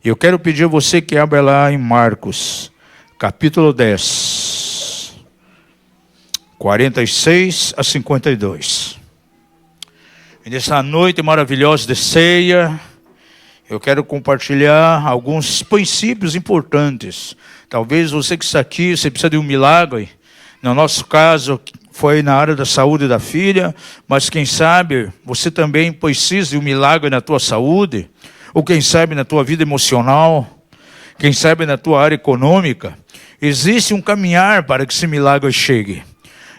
Eu quero pedir a você que abra lá em Marcos, capítulo 10, 46 a 52. E nessa noite maravilhosa de ceia, eu quero compartilhar alguns princípios importantes. Talvez você que está aqui, você precisa de um milagre. No nosso caso, foi na área da saúde da filha, mas quem sabe você também precisa de um milagre na tua saúde, ou quem sabe na tua vida emocional, quem sabe na tua área econômica. Existe um caminhar para que esse milagre chegue.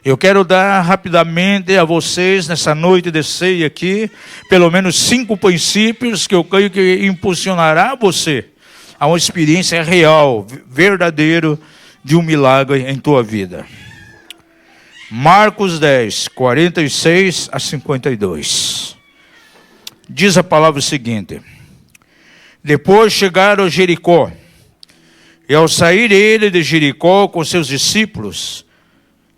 Eu quero dar rapidamente a vocês, nessa noite de ceia aqui, pelo menos 5 princípios que eu creio que impulsionará você a uma experiência real, verdadeira, de um milagre em tua vida. Marcos 10, 46 a 52. Diz a palavra o seguinte: depois chegaram a Jericó, e ao sair ele de Jericó com seus discípulos,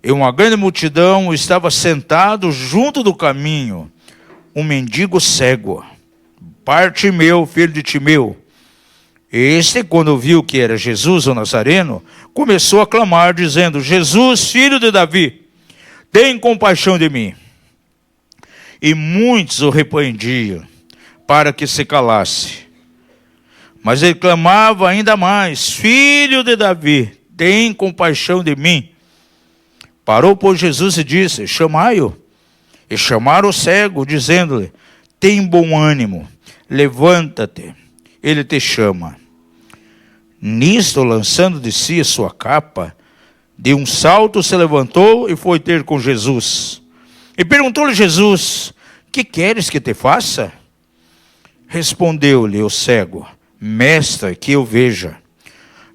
e uma grande multidão, estava sentado junto do caminho um mendigo cego, Bartimeu, filho de Timeu. Este, quando viu que era Jesus o Nazareno, começou a clamar, dizendo: Jesus, filho de Davi, tem compaixão de mim. E muitos o repreendiam para que se calasse. Mas ele clamava ainda mais: Filho de Davi, tem compaixão de mim. Parou, pois, Jesus e disse: chamai-o. E chamaram o cego, dizendo-lhe: tem bom ânimo, levanta-te, ele te chama. Nisto, lançando de si a sua capa, de um salto se levantou e foi ter com Jesus. E perguntou-lhe Jesus: que queres que te faça? Respondeu-lhe o cego: Mestre, que eu veja.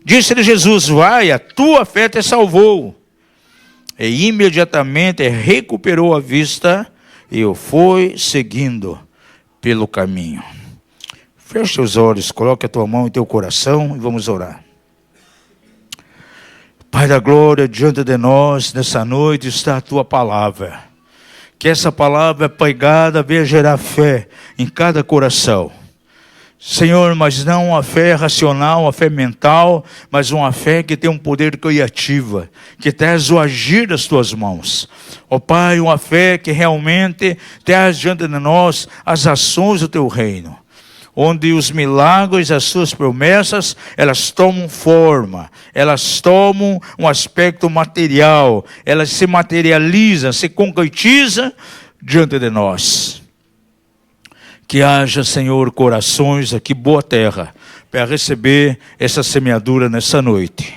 Disse-lhe Jesus: vai, a tua fé te salvou. E imediatamente recuperou a vista e o foi seguindo pelo caminho. Feche os olhos, coloque a tua mão em teu coração e vamos orar. Pai da glória, diante de nós, nessa noite está a tua palavra. Que essa palavra pregada venha gerar fé em cada coração. Senhor, mas não uma fé racional, uma fé mental, mas uma fé que tem um poder criativo, que traz o agir das tuas mãos. Ó Pai, uma fé que realmente traz diante de nós as ações do teu reino, onde os milagres, as suas promessas, elas tomam forma, elas tomam um aspecto material, elas se materializam, se concretizam diante de nós. Que haja, Senhor, corações aqui, boa terra, para receber essa semeadura nessa noite.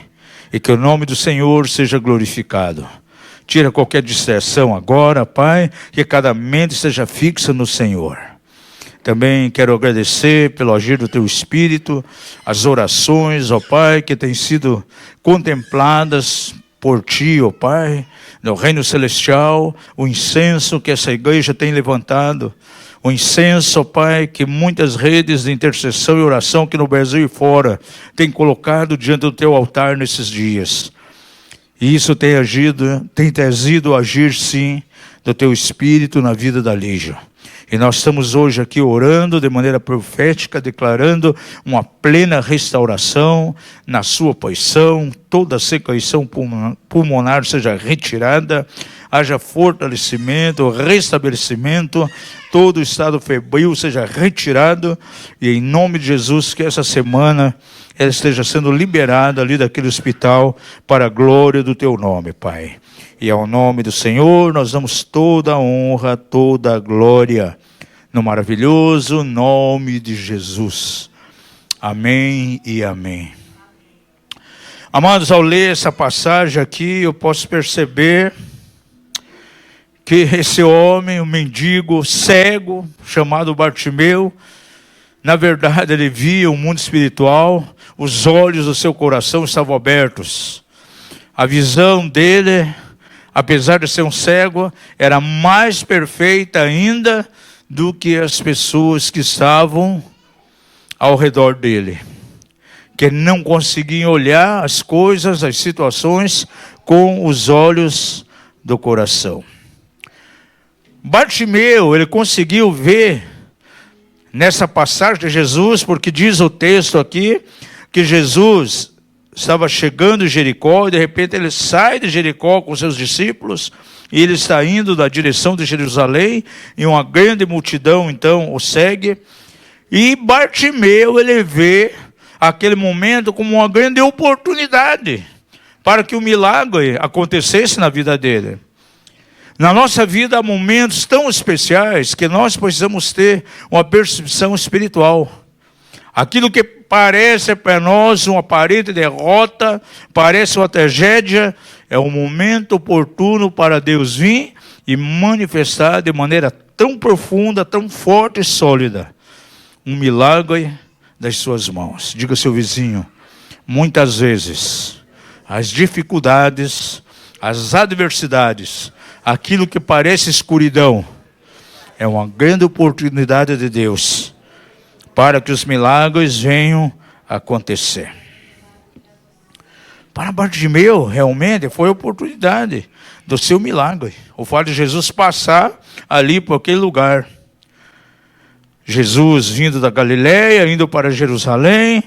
E que o nome do Senhor seja glorificado. Tira qualquer distração agora, Pai, que cada mente esteja fixa no Senhor. Também quero agradecer pelo agir do Teu Espírito, as orações, ó Pai, que têm sido contempladas por Ti, ó Pai, no reino celestial, o incenso que essa igreja tem levantado, o incenso, ó Pai, que muitas redes de intercessão e oração que no Brasil e fora têm colocado diante do Teu altar nesses dias. E isso tem trazido o agir, sim, do Teu Espírito na vida da Lígia. E nós estamos hoje aqui orando de maneira profética, declarando uma plena restauração na sua posição, toda a secreção pulmonar seja retirada, haja fortalecimento, restabelecimento, todo o estado febril seja retirado, e em nome de Jesus que essa semana ela esteja sendo liberada ali daquele hospital para a glória do Teu nome, Pai. E ao nome do Senhor nós damos toda a honra, toda a glória, no maravilhoso nome de Jesus. Amém e amém. Amados, ao ler essa passagem aqui, eu posso perceber que esse homem, um mendigo cego, chamado Bartimeu, na verdade ele via o mundo espiritual, os olhos do seu coração estavam abertos. A visão dele, apesar de ser um cego, era mais perfeita ainda do que as pessoas que estavam ao redor dele, que não conseguiam olhar as coisas, as situações com os olhos do coração. Bartimeu, ele conseguiu ver nessa passagem de Jesus, porque diz o texto aqui que Jesus estava chegando em Jericó e de repente ele sai de Jericó com seus discípulos e ele está indo na direção de Jerusalém e uma grande multidão então o segue. E Bartimeu, ele vê aquele momento como uma grande oportunidade para que o milagre acontecesse na vida dele. Na nossa vida há momentos tão especiais que nós precisamos ter uma percepção espiritual. Aquilo que parece para nós uma aparente derrota, parece uma tragédia, é um momento oportuno para Deus vir e manifestar de maneira tão profunda, tão forte e sólida, um milagre das suas mãos. Diga ao seu vizinho, muitas vezes as dificuldades, as adversidades, aquilo que parece escuridão, é uma grande oportunidade de Deus para que os milagres venham a acontecer. Para Bartimeu, realmente, foi a oportunidade do seu milagre. O fato de Jesus passar ali por aquele lugar. Jesus vindo da Galileia, indo para Jerusalém,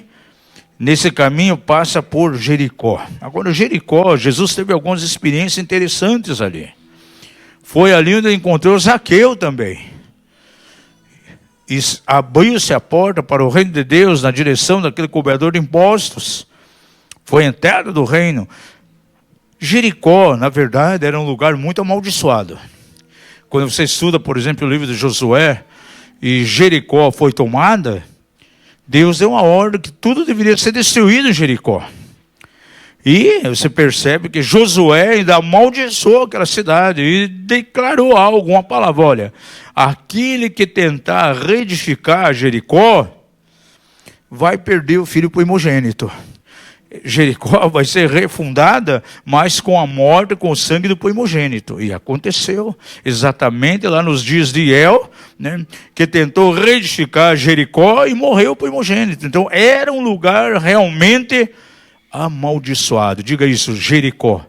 nesse caminho passa por Jericó. Agora, Jericó, Jesus teve algumas experiências interessantes ali. Foi ali onde encontrou Zaqueu também. E abriu-se a porta para o reino de Deus na direção daquele cobrador de impostos. Foi a entrada do reino. Jericó, na verdade, era um lugar muito amaldiçoado. Quando você estuda, por exemplo, o livro de Josué, e Jericó foi tomada, Deus deu uma ordem que tudo deveria ser destruído em Jericó. E você percebe que Josué ainda amaldiçoou aquela cidade e declarou algo, uma palavra, olha, aquele que tentar reedificar Jericó vai perder o filho primogênito. Jericó vai ser refundada, mas com a morte, com o sangue do primogênito. E aconteceu exatamente lá nos dias de El, né, que tentou reedificar Jericó e morreu o primogênito. Então era um lugar realmente amaldiçoado. Diga isso, Jericó.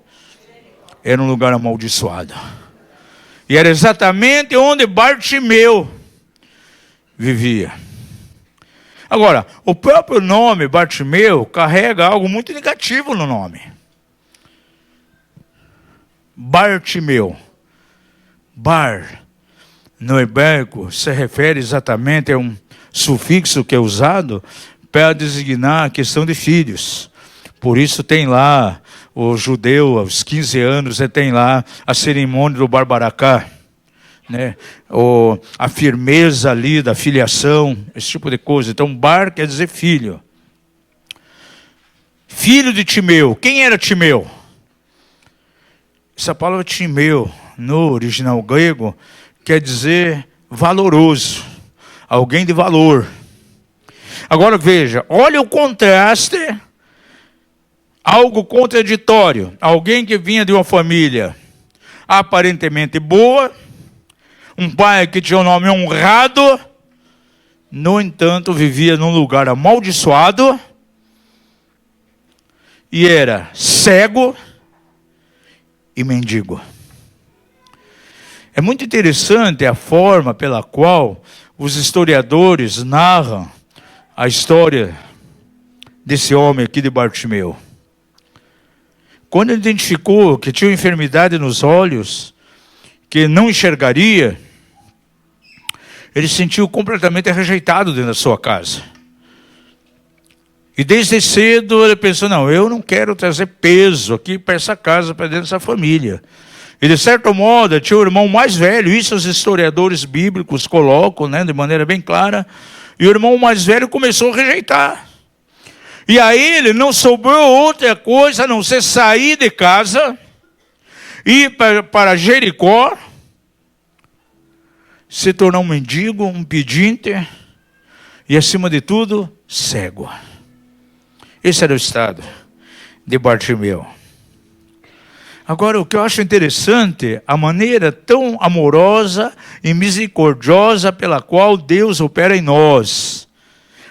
Era um lugar amaldiçoado. E era exatamente onde Bartimeu vivia. Agora, o próprio nome Bartimeu carrega algo muito negativo no nome. Bartimeu. Bar, no hebraico, se refere exatamente a um sufixo que é usado para designar a questão de filhos. Por isso tem lá, o judeu, aos 15 anos, ele tem lá a cerimônia do Barbaracá. Né? A firmeza ali da filiação, esse tipo de coisa. Então, bar quer dizer filho. Filho de Timeu. Quem era Timeu? Essa palavra Timeu, no original grego, quer dizer valoroso. Alguém de valor. Agora veja, olha o contraste, algo contraditório. Alguém que vinha de uma família aparentemente boa, um pai que tinha um nome honrado, no entanto vivia num lugar amaldiçoado, e era cego e mendigo. É muito interessante a forma pela qual os historiadores narram a história desse homem aqui de Bartimeu. Quando ele identificou que tinha uma enfermidade nos olhos, que não enxergaria, ele se sentiu completamente rejeitado dentro da sua casa. E desde cedo ele pensou, não, eu não quero trazer peso aqui para essa casa, para dentro dessa família. E de certo modo, tinha o irmão mais velho, isso os historiadores bíblicos colocam, né, de maneira bem clara, e o irmão mais velho começou a rejeitar. E aí ele não sobrou outra coisa a não ser sair de casa, ir para Jericó, se tornar um mendigo, um pedinte, e acima de tudo, cego. Esse era o estado de Bartimeu. Agora, o que eu acho interessante, a maneira tão amorosa e misericordiosa pela qual Deus opera em nós.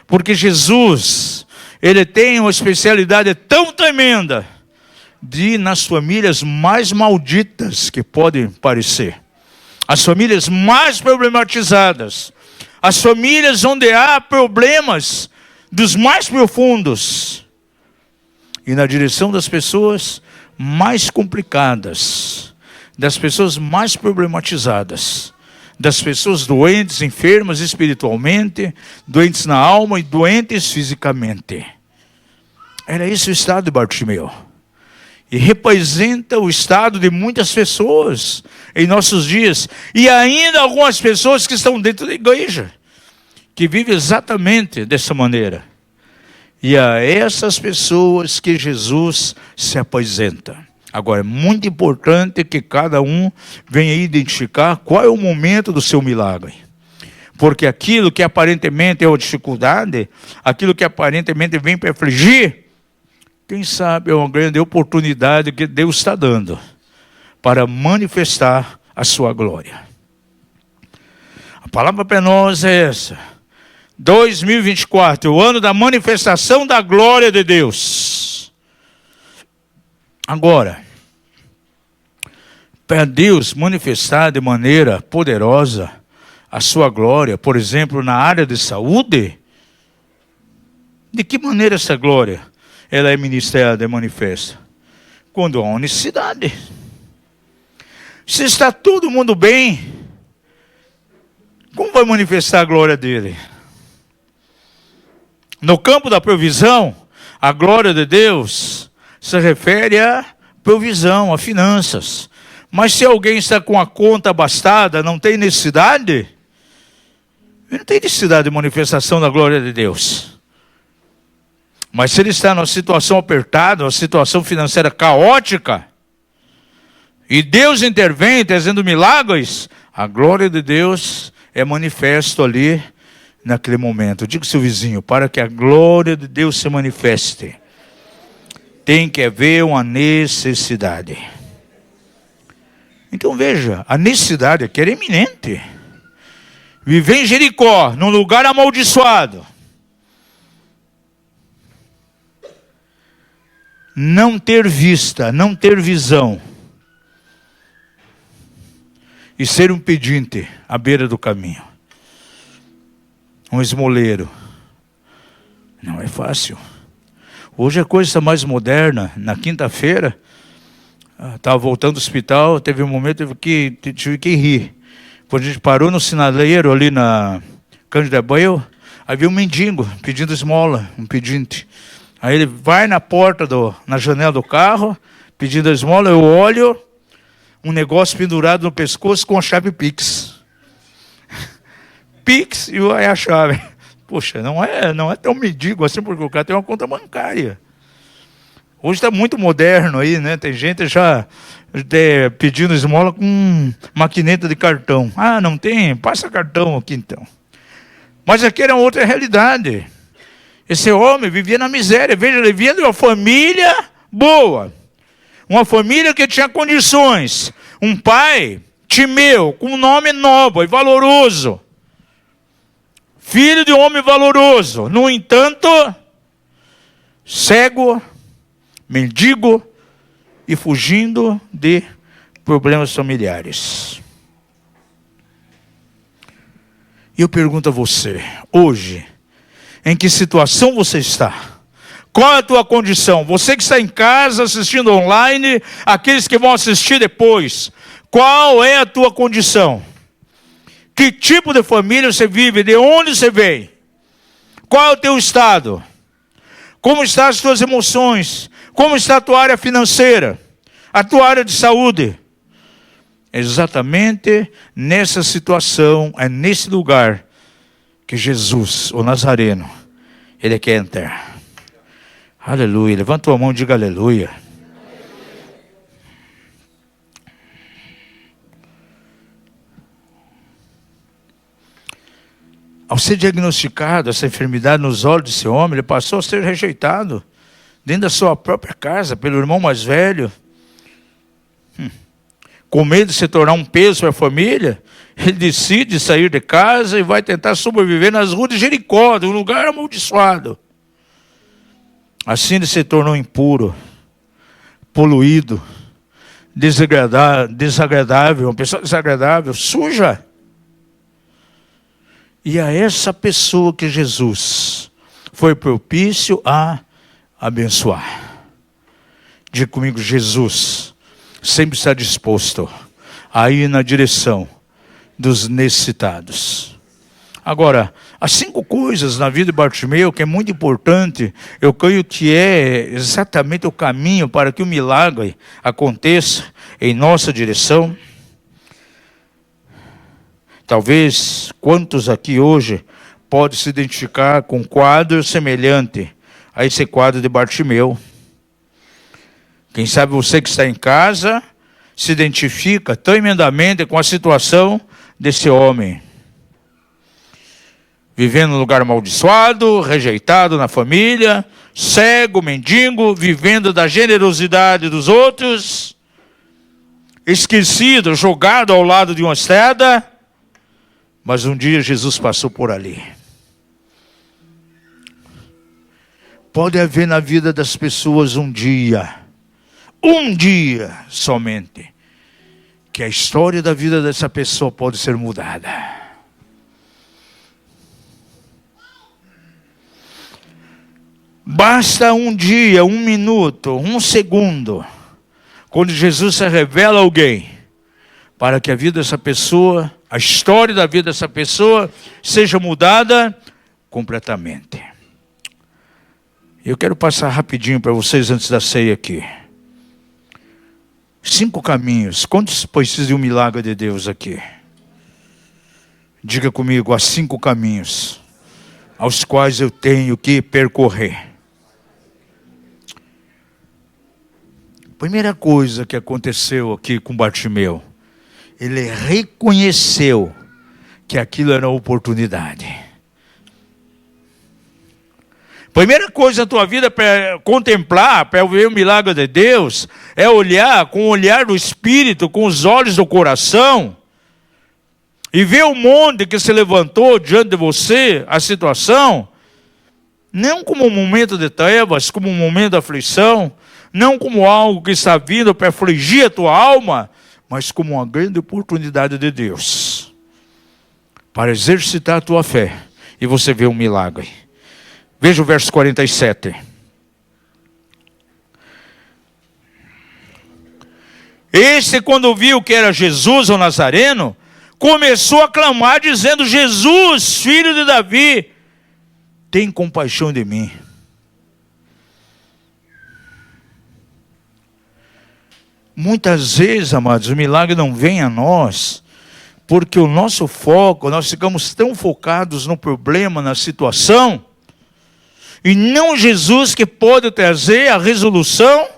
Porque Jesus, ele tem uma especialidade tão tremenda de ir nas famílias mais malditas que podem parecer. As famílias mais problematizadas, as famílias onde há problemas dos mais profundos, e na direção das pessoas mais complicadas, das pessoas mais problematizadas, das pessoas doentes, enfermas espiritualmente, doentes na alma e doentes fisicamente. Era esse o estado de Bartimeu. E representa o estado de muitas pessoas em nossos dias. E ainda algumas pessoas que estão dentro da igreja, que vivem exatamente dessa maneira. E a essas pessoas que Jesus se apresenta. Agora, é muito importante que cada um venha identificar qual é o momento do seu milagre. Porque aquilo que aparentemente é uma dificuldade, aquilo que aparentemente vem para afligir, quem sabe é uma grande oportunidade que Deus está dando para manifestar a sua glória. A palavra para nós é essa. 2024, o ano da manifestação da glória de Deus. Agora, para Deus manifestar de maneira poderosa a sua glória, por exemplo, na área de saúde, de que maneira essa glória ela é ministrada e manifesta? Quando há uma necessidade. Se está todo mundo bem, como vai manifestar a glória dele? No campo da provisão, a glória de Deus se refere à provisão, a finanças. Mas se alguém está com a conta abastada, não tem necessidade, não tem necessidade de manifestação da glória de Deus. Mas se ele está numa situação apertada, uma situação financeira caótica, e Deus intervém trazendo milagres, a glória de Deus é manifesto ali naquele momento. Diga ao seu vizinho, para que a glória de Deus se manifeste, tem que haver uma necessidade. Então veja, a necessidade aqui era iminente. Viver em Jericó, num lugar amaldiçoado, não ter vista, não ter visão, e ser um pedinte à beira do caminho, um esmoleiro, não é fácil. Hoje a coisa está mais moderna. Na quinta-feira, estava voltando do hospital, teve um momento que tive que rir. Quando a gente parou no sinaleiro ali na Cândido Abreu, aí viu um mendigo pedindo esmola, um pedinte. Aí ele vai na porta, na janela do carro, pedindo a esmola, eu olho, um negócio pendurado no pescoço com a chave Pix. Pix e aí a chave. Poxa, não é tão mendigo assim, porque o cara tem uma conta bancária. Hoje está muito moderno aí, né? Tem gente já pedindo esmola com maquineta de cartão. Ah, não tem? Passa cartão aqui então. Mas aqui era outra realidade. Esse homem vivia na miséria. Veja, ele vivia de uma família boa. Uma família que tinha condições. Um pai, Timeu, com um nome nobre e valoroso. Filho de um homem valoroso. No entanto, cego, mendigo e fugindo de problemas familiares. E eu pergunto a você, hoje, em que situação você está? Qual é a tua condição? Você que está em casa assistindo online, aqueles que vão assistir depois, qual é a tua condição? Que tipo de família você vive? De onde você vem? Qual é o teu estado? Como estão as tuas emoções? Como está a tua área financeira? A tua área de saúde? Exatamente nessa situação, é nesse lugar que Jesus, o Nazareno, ele quer entrar. Aleluia. Levanta tua mão e diga aleluia. Ao ser diagnosticado essa enfermidade nos olhos desse homem, ele passou a ser rejeitado dentro da sua própria casa pelo irmão mais velho. Com medo de se tornar um peso para a família, ele decide sair de casa e vai tentar sobreviver nas ruas de Jericó, um lugar amaldiçoado. Assim ele se tornou impuro, poluído, desagradável, uma pessoa desagradável, suja. E a essa pessoa que Jesus foi propício a abençoar. Diga comigo, Jesus sempre está disposto a ir na direção dos necessitados. Agora, as 5 coisas na vida de Bartimeu, que é muito importante, eu creio que é exatamente o caminho para que o milagre aconteça em nossa direção. Talvez quantos aqui hoje podem se identificar com um quadro semelhante a esse quadro de Bartimeu. Quem sabe você que está em casa se identifica tremendamente com a situação desse homem. Vivendo num lugar amaldiçoado, rejeitado na família, cego, mendigo, vivendo da generosidade dos outros, esquecido, jogado ao lado de uma estrada. Mas um dia Jesus passou por ali. Pode haver na vida das pessoas um dia somente, que a história da vida dessa pessoa pode ser mudada. Basta um dia, 1 minuto, 1 segundo, quando Jesus se revela a alguém, para que a vida dessa pessoa, a história da vida dessa pessoa, seja mudada completamente. Eu quero passar rapidinho para vocês antes da ceia aqui. 5 caminhos. Quantos precisam de um milagre de Deus aqui? Diga comigo, há 5 caminhos aos quais eu tenho que percorrer. Primeira coisa que aconteceu aqui com Bartimeu, ele reconheceu que aquilo era uma oportunidade. Primeira coisa na tua vida para contemplar, para ver o milagre de Deus, é olhar com o olhar do Espírito, com os olhos do coração, e ver o monte que se levantou diante de você, a situação, não como um momento de trevas, como um momento de aflição, não como algo que está vindo para afligir a tua alma, mas como uma grande oportunidade de Deus, para exercitar a tua fé, e você vê um milagre. Veja o verso 47. Este, quando viu que era Jesus, o Nazareno, começou a clamar, dizendo: Jesus, filho de Davi, tem compaixão de mim. Muitas vezes, amados, o milagre não vem a nós, porque o nosso foco, nós ficamos tão focados no problema, na situação, e não Jesus que pode trazer a resolução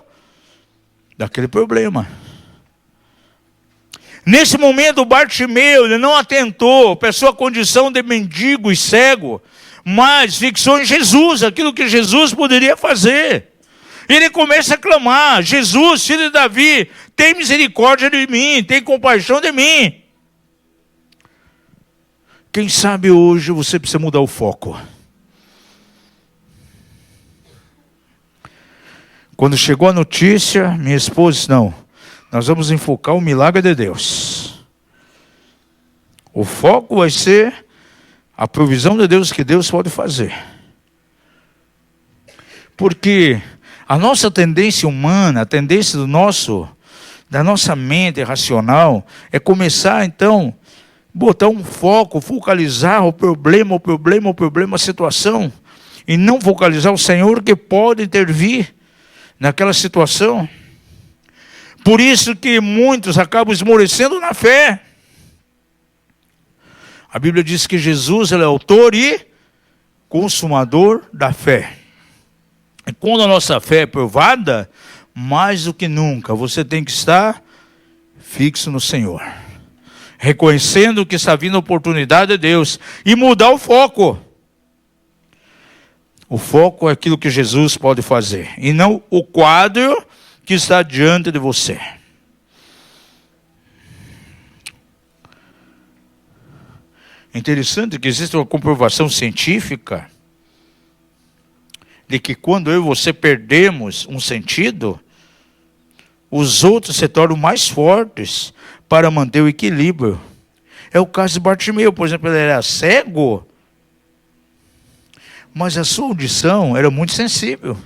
daquele problema. Nesse momento, Bartimeu, ele não atentou para a sua condição de mendigo e cego, mas fixou em Jesus, aquilo que Jesus poderia fazer. Ele começa a clamar: Jesus, filho de Davi, tem misericórdia de mim, tem compaixão de mim. Quem sabe hoje você precisa mudar o foco. Quando chegou a notícia, minha esposa disse: não, nós vamos enfocar o milagre de Deus. O foco vai ser a provisão de Deus, que Deus pode fazer. Porque a nossa tendência humana, a tendência da nossa mente racional, é começar então, botar um foco, focalizar o problema, a situação, e não focalizar o Senhor que pode intervir naquela situação. Por isso que muitos acabam esmorecendo na fé. A Bíblia diz que Jesus ele é autor e consumador da fé. E quando a nossa fé é provada, mais do que nunca, você tem que estar fixo no Senhor, reconhecendo que está vindo a oportunidade de Deus, e mudar o foco. O foco é aquilo que Jesus pode fazer, e não o quadro que está diante de você. É interessante que existe uma comprovação científica de que quando eu e você perdemos um sentido, os outros se tornam mais fortes para manter o equilíbrio. É o caso de Bartimeu, por exemplo, ele era cego, mas a sua audição era muito sensível.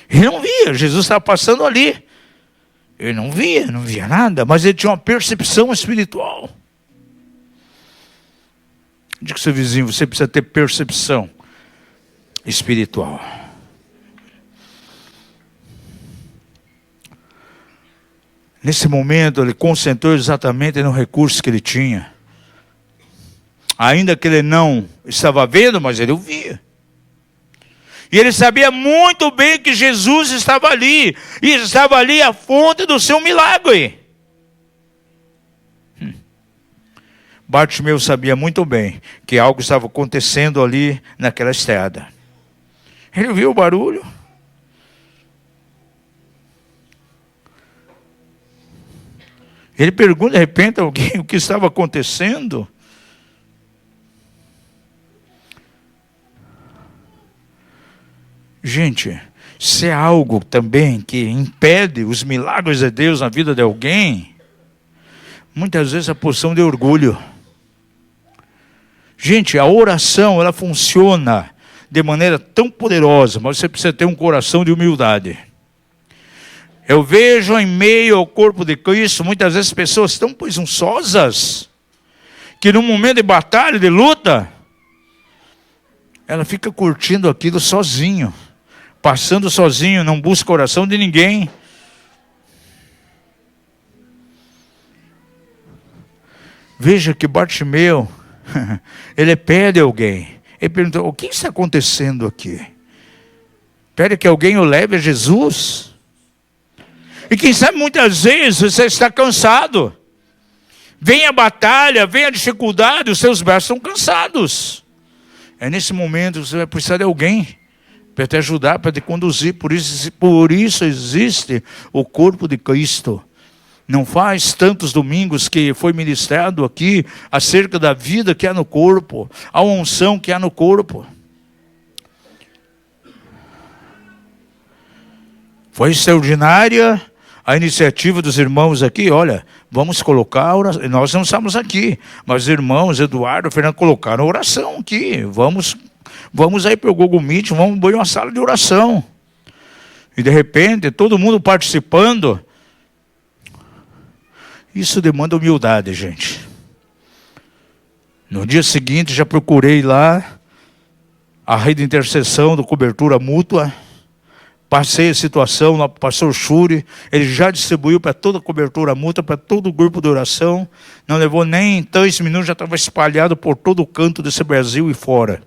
Ele não via, Jesus estava passando ali. Ele não via nada, mas ele tinha uma percepção espiritual. Diga ao seu vizinho, você precisa ter percepção espiritual. Nesse momento, ele concentrou exatamente no recurso que ele tinha. Ainda que ele não estava vendo, mas ele o via. E ele sabia muito bem que Jesus estava ali. E estava ali a fonte do seu milagre. Bartimeu sabia muito bem que algo estava acontecendo ali naquela estrada. Ele viu o barulho. Ele pergunta de repente a alguém o que estava acontecendo. Gente, se é algo também que impede os milagres de Deus na vida de alguém, muitas vezes a posição de orgulho. Gente, a oração, ela funciona de maneira tão poderosa, mas você precisa ter um coração de humildade. Eu vejo em meio ao corpo de Cristo, muitas vezes pessoas tão presunçosas, que no momento de batalha, de luta, ela fica curtindo aquilo sozinho, passando sozinho, não busca oração de ninguém. Veja que Bartimeu, ele pede alguém. Ele perguntou, o que está acontecendo aqui? Pede que alguém o leve a Jesus. E quem sabe muitas vezes você está cansado. Vem a batalha, vem a dificuldade, os seus braços estão cansados. É nesse momento que você vai precisar de alguém para te ajudar, para te conduzir. Por isso existe o corpo de Cristo. Não faz tantos domingos que foi ministrado aqui acerca da vida que há no corpo, a unção que há no corpo. Foi extraordinária a iniciativa dos irmãos aqui. Olha, vamos colocar oração. Nós não estamos aqui, mas os irmãos Eduardo e Fernando colocaram oração aqui. Vamos aí para o Google Meet, vamos pôr uma sala de oração. E de repente, todo mundo participando. Isso demanda humildade, gente. No dia seguinte, já procurei lá a rede de intercessão do Cobertura Mútua. Passei a situação lá para o pastor Shuri. Ele já distribuiu para toda a Cobertura Mútua, para todo o grupo de oração. Não levou nem 3 minutos, já estava espalhado por todo o canto desse Brasil e fora.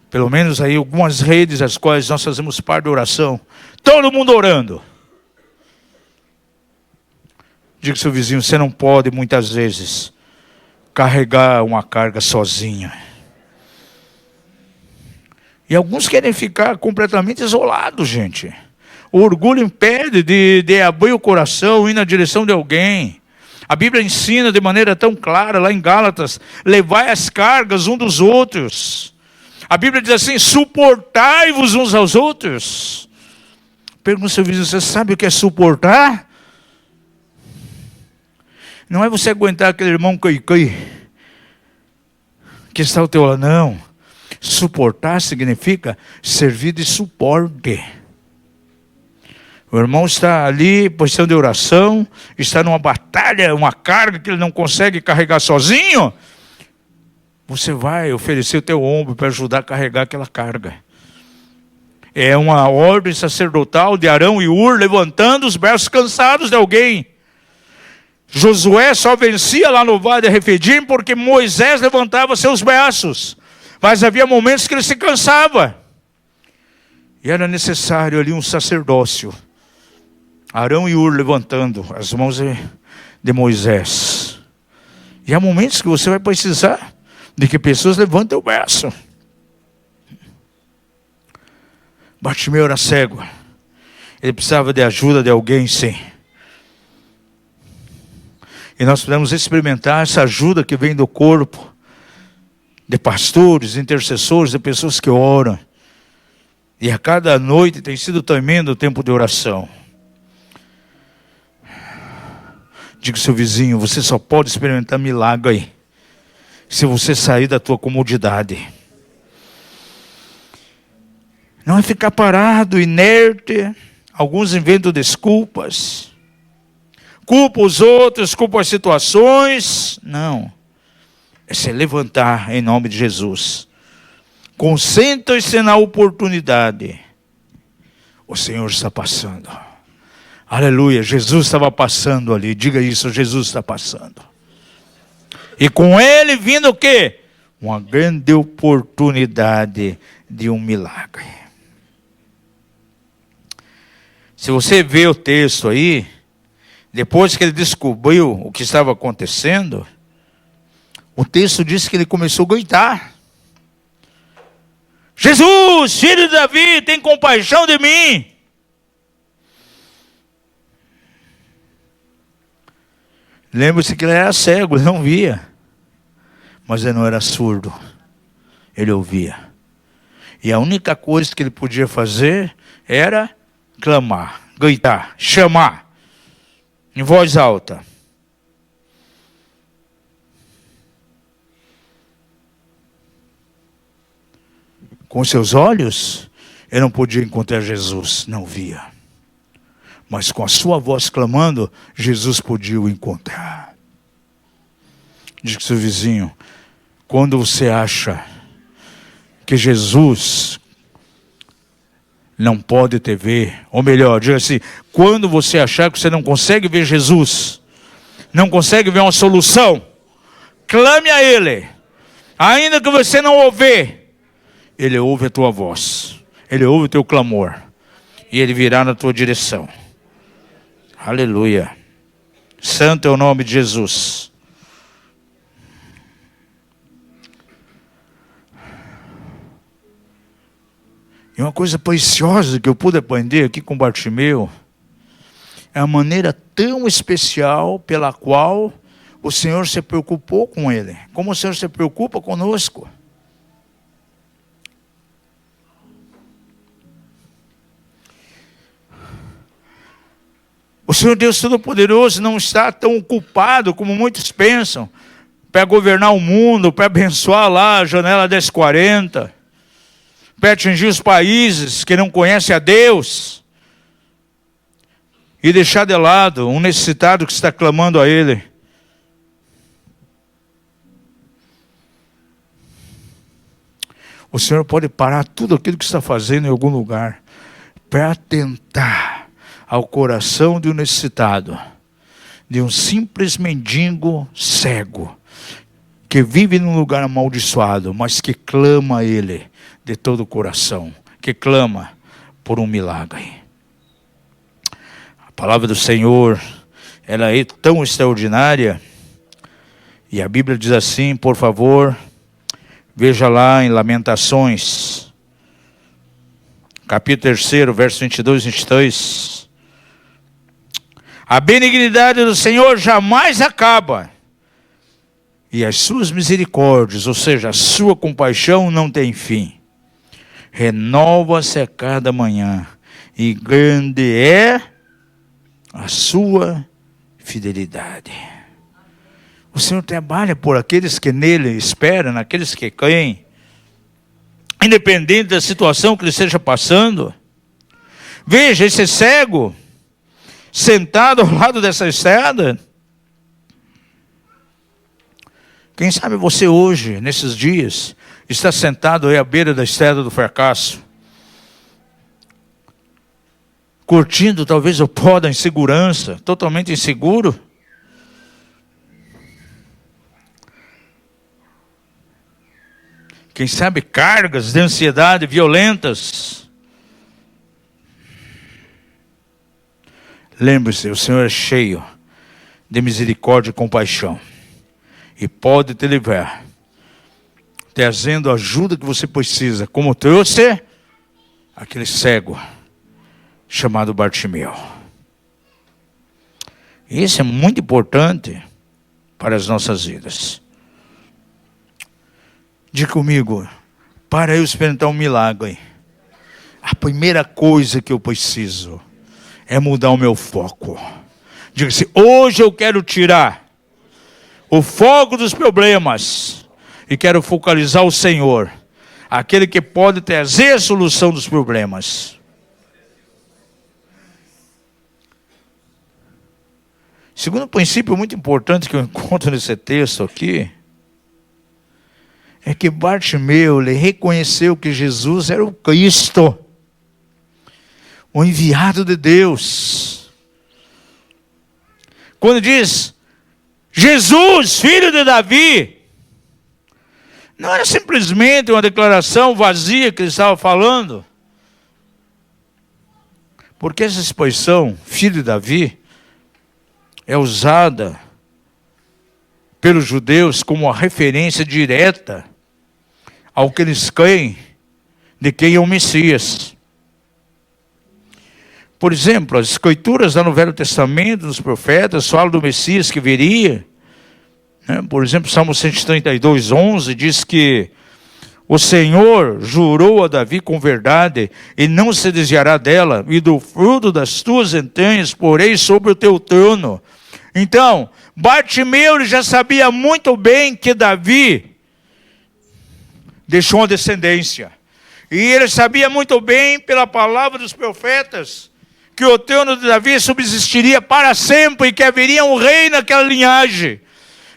Pelo menos aí algumas redes as quais nós fazemos parte da oração. Todo mundo orando. Diga ao seu vizinho, você não pode muitas vezes carregar uma carga sozinho. E alguns querem ficar completamente isolados, gente. O orgulho impede de abrir o coração e ir na direção de alguém. A Bíblia ensina de maneira tão clara, lá em Gálatas, levai as cargas uns dos outros. A Bíblia diz assim, suportai-vos uns aos outros. Pergunta ao seu vizinho, você sabe o que é suportar? Não é você aguentar aquele irmão cai-cai que está ao teu lado, não. Suportar significa servir de suporte. O irmão está ali, posição de oração, está numa batalha, uma carga que ele não consegue carregar sozinho. Você vai oferecer o teu ombro para ajudar a carregar aquela carga. É uma ordem sacerdotal de Arão e Ur levantando os braços cansados de alguém. Josué só vencia lá no vale de Refidim porque Moisés levantava seus braços. Mas havia momentos que ele se cansava. E era necessário ali um sacerdócio. Arão e Ur levantando as mãos de Moisés. E há momentos que você vai precisar de que pessoas levantem o braço. Bartimeu era cego. Ele precisava de ajuda de alguém, sim. E nós podemos experimentar essa ajuda que vem do corpo, de pastores, intercessores, de pessoas que oram. E a cada noite tem sido tremendo o tempo de oração. Diga ao seu vizinho, você só pode experimentar milagre se você sair da tua comodidade. Não é ficar parado, inerte. Alguns inventam desculpas. Culpa os outros, culpa as situações. Não. É se levantar em nome de Jesus. Concentre-se na oportunidade. O Senhor está passando. Aleluia, Jesus estava passando ali. Diga isso, Jesus está passando. E com ele vindo o quê? Uma grande oportunidade de um milagre. Se você vê o texto aí, depois que ele descobriu o que estava acontecendo, o texto diz que ele começou a gritar. Jesus, filho de Davi, tem compaixão de mim. Lembre-se que ele era cego, ele não via. Mas ele não era surdo. Ele ouvia. E a única coisa que ele podia fazer era clamar, gritar, chamar. Em voz alta. Com seus olhos, ele não podia encontrar Jesus, não via. Mas com a sua voz clamando, Jesus podia o encontrar. Diz que seu vizinho, quando você acha que Jesus não pode te ver, ou melhor, diga assim, quando você achar que você não consegue ver Jesus, não consegue ver uma solução, clame a Ele. Ainda que você não ouvir, Ele ouve a tua voz, Ele ouve o teu clamor, e Ele virá na tua direção. Aleluia. Santo é o nome de Jesus. E uma coisa preciosa que eu pude aprender aqui com Bartimeu é a maneira tão especial pela qual o Senhor se preocupou com ele. Como o Senhor se preocupa conosco. O Senhor Deus Todo-Poderoso não está tão ocupado como muitos pensam para governar o mundo, para abençoar lá a janela 1040, para atingir os países que não conhecem a Deus e deixar de lado um necessitado que está clamando a Ele. O Senhor pode parar tudo aquilo que está fazendo em algum lugar para atentar ao coração de um necessitado, de um simples mendigo cego, que vive num lugar amaldiçoado, mas que clama a Ele de todo o coração, que clama por um milagre. A palavra do Senhor, ela é tão extraordinária, e a Bíblia diz assim, por favor, veja lá em Lamentações, capítulo 3, verso 22 e 23. A benignidade do Senhor jamais acaba, e as suas misericórdias, ou seja, a sua compaixão não tem fim. Renova-se a cada manhã, e grande é a sua fidelidade. O Senhor trabalha por aqueles que nele esperam, naqueles que creem, independente da situação que ele esteja passando. Veja, esse cego sentado ao lado dessa estrada. Quem sabe você hoje, nesses dias, está sentado aí à beira da estrada do fracasso, curtindo talvez o pó da insegurança, totalmente inseguro. Quem sabe cargas de ansiedade violentas. Lembre-se, o Senhor é cheio de misericórdia e compaixão. E pode te livrar, trazendo a ajuda que você precisa, como trouxe aquele cego chamado Bartimeu. Isso é muito importante para as nossas vidas. Diga comigo, para eu experimentar um milagre, a primeira coisa que eu preciso é mudar o meu foco. Diga assim: hoje eu quero tirar o foco dos problemas e quero focalizar o Senhor, aquele que pode trazer a solução dos problemas. Segundo princípio muito importante que eu encontro nesse texto aqui, é que Bartimeu, ele reconheceu que Jesus era o Cristo, o enviado de Deus. Quando diz, Jesus, filho de Davi, não era simplesmente uma declaração vazia que ele estava falando. Porque essa expressão, filho de Davi, é usada pelos judeus como uma referência direta ao que eles creem de quem é o Messias. Por exemplo, as escrituras lá no Velho Testamento, nos profetas, falam do Messias que viria. Por exemplo, Salmo 132, 11, diz que o Senhor jurou a Davi com verdade, e não se desviará dela, e do fruto das tuas entranhas porei sobre o teu trono. Então, Bartimeu já sabia muito bem que Davi deixou uma descendência. E ele sabia muito bem, pela palavra dos profetas, que o trono de Davi subsistiria para sempre e que haveria um rei naquela linhagem.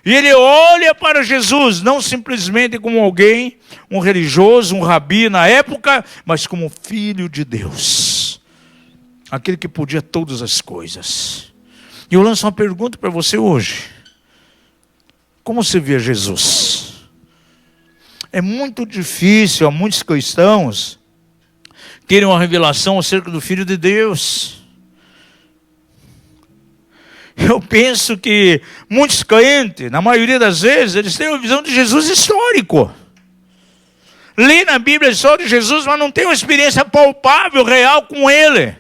E ele olha para Jesus, não simplesmente como alguém, um religioso, um rabi na época, mas como filho de Deus. Aquele que podia todas as coisas. E eu lanço uma pergunta para você hoje. Como você vê Jesus? É muito difícil a muitos cristãos terem uma revelação acerca do Filho de Deus. Eu penso que muitos crentes, na maioria das vezes, eles têm uma visão de Jesus histórico. Lê na Bíblia a história de Jesus, mas não tem uma experiência palpável, real com Ele.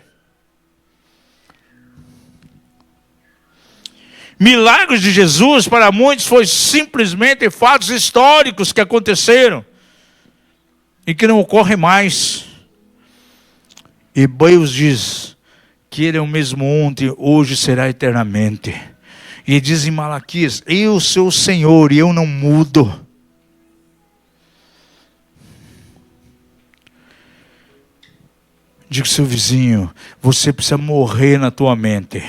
Milagres de Jesus, para muitos, foi simplesmente fatos históricos que aconteceram e que não ocorrem mais. Hebreus diz que Ele é o mesmo ontem, hoje será eternamente. E diz em Malaquias, eu sou o Senhor e eu não mudo. Diga ao seu vizinho, você precisa morrer na tua mente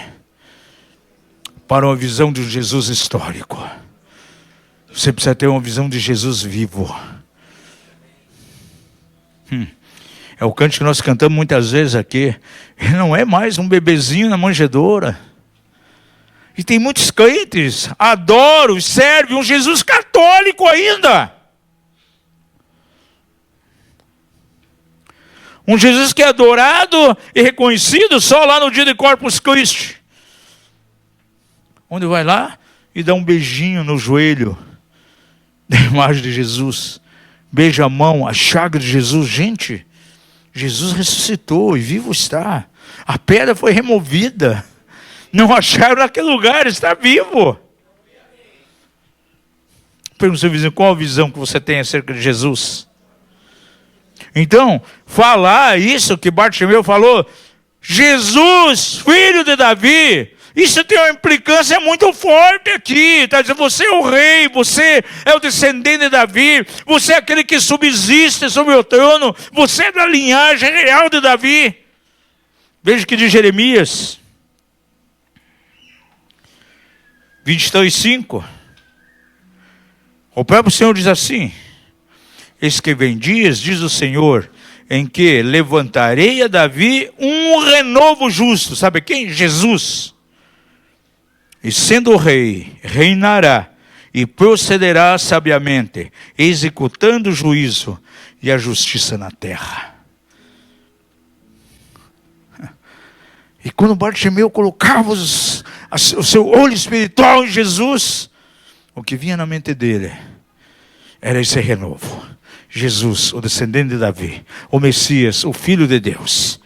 para uma visão de um Jesus histórico. Você precisa ter uma visão de Jesus vivo. É o canto que nós cantamos muitas vezes aqui. Ele não é mais um bebezinho na manjedoura. E tem muitos crentes, adoram e servem um Jesus católico ainda. Um Jesus que é adorado e reconhecido só lá no dia de Corpus Christi. Onde vai lá e dá um beijinho no joelho da imagem de Jesus. Beija a mão, a chaga de Jesus. Gente, Jesus ressuscitou e vivo está. A pedra foi removida. Não acharam naquele lugar, está vivo. Pergunta ao seu vizinho, qual a visão que você tem acerca de Jesus? Então, falar isso que Bartimeu falou, Jesus, filho de Davi, isso tem uma implicância muito forte aqui. Está dizendo, você é o rei, você é o descendente de Davi, você é aquele que subsiste sobre o trono, você é da linhagem real de Davi. Veja o que diz Jeremias 23:5. O próprio Senhor diz assim, eis que vem dias, diz o Senhor, em que levantarei a Davi um renovo justo. Sabe quem? Jesus. E sendo rei, reinará e procederá sabiamente, executando o juízo e a justiça na terra. E quando Bartimeu colocava o seu olho espiritual em Jesus, o que vinha na mente dele era esse renovo. Jesus, o descendente de Davi, o Messias, o Filho de Deus.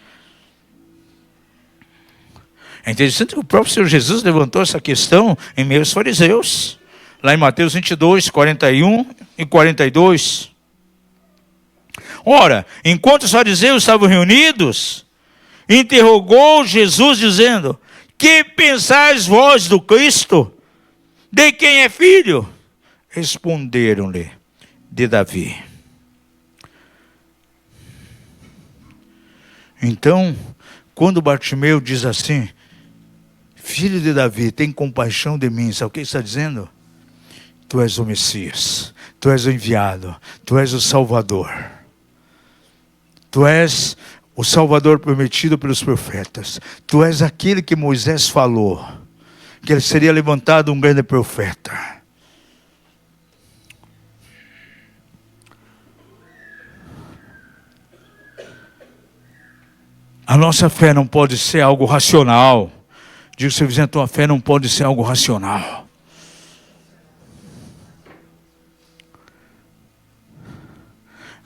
É interessante que o próprio Senhor Jesus levantou essa questão em meio aos fariseus. Lá em Mateus 22, 41 e 42. Ora, enquanto os fariseus estavam reunidos, interrogou Jesus dizendo, Que pensais vós do Cristo? De quem é filho? Responderam-lhe: de Davi. Então, quando Bartimeu diz assim: filho de Davi, tem compaixão de mim, sabe o que ele está dizendo? Tu és o Messias, tu és o enviado, tu és o Salvador. Tu és o Salvador prometido pelos profetas. Tu és aquele que Moisés falou, que ele seria levantado um grande profeta. A nossa fé não pode ser algo racional. Diga ao seu vizinho: a tua fé não pode ser algo racional.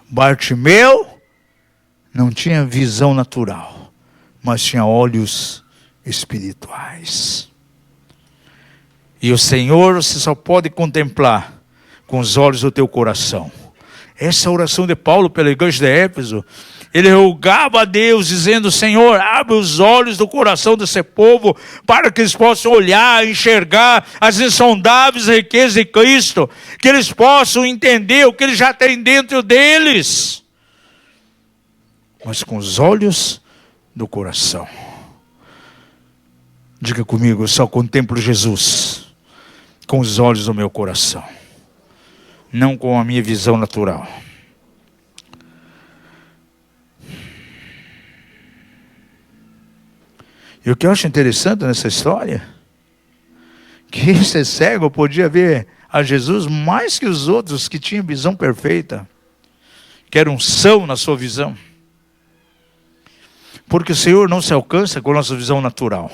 Bartimeu não tinha visão natural, mas tinha olhos espirituais. E o Senhor você só pode contemplar com os olhos do teu coração. Essa oração de Paulo pela igreja de Éfeso, ele rogava a Deus, dizendo: Senhor, abre os olhos do coração desse povo, para que eles possam olhar, enxergar as insondáveis riquezas de Cristo, que eles possam entender o que Ele já tem dentro deles, mas com os olhos do coração. Diga comigo: eu só contemplo Jesus com os olhos do meu coração, não com a minha visão natural. E o que eu acho interessante nessa história, que esse cego podia ver a Jesus mais que os outros que tinham visão perfeita, que era um são na sua visão. Porque o Senhor não se alcança com a nossa visão natural,